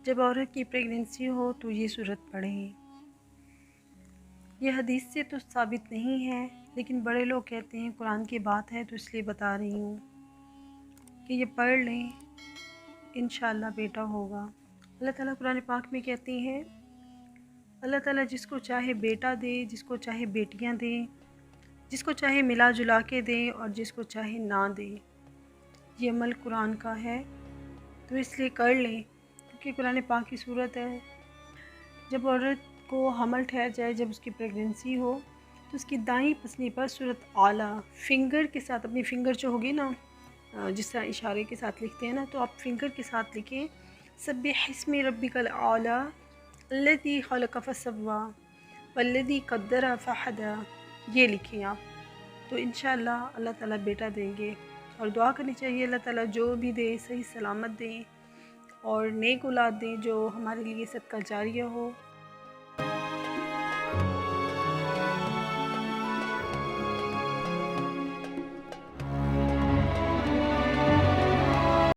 جب عورت کی پریگننسی ہو تو یہ صورت پڑھیں۔ یہ حدیث سے تو ثابت نہیں ہے، لیکن بڑے لوگ کہتے ہیں قرآن کی بات ہے تو اس لیے بتا رہی ہوں کہ یہ پڑھ لیں، انشاءاللہ بیٹا ہوگا۔ اللہ تعالیٰ قرآن پاک میں کہتے ہیں، اللہ تعالیٰ جس کو چاہے بیٹا دے، جس کو چاہے بیٹیاں دے، جس کو چاہے ملا جلا کے دے اور جس کو چاہے نہ دے۔ یہ عمل قرآن کا ہے تو اس لیے کر لیں، کیونکہ قرآن پاک کی صورت ہے۔ جب عورت کو حمل ٹھہر جائے، جب اس کی پریگننسی ہو، تو اس کی دائیں پسلی پر سورۃ اعلیٰ فنگر کے ساتھ، اپنی فنگر جو ہوگی نا، جس طرح اشارے کے ساتھ لکھتے ہیں نا، تو آپ فنگر کے ساتھ لکھیں سبح اسم ربک الاعلیٰ الذی خلق فسوی والذی قدر فہدی، یہ لکھیں آپ، تو انشاءاللہ اللہ تعالیٰ بیٹا دیں گے۔ اور دعا کرنی چاہیے اللہ تعالیٰ جو بھی دے صحیح سلامت دیں اور نیک اولاد دیں جو ہمارے لیے صدقہ جاریہ ہو۔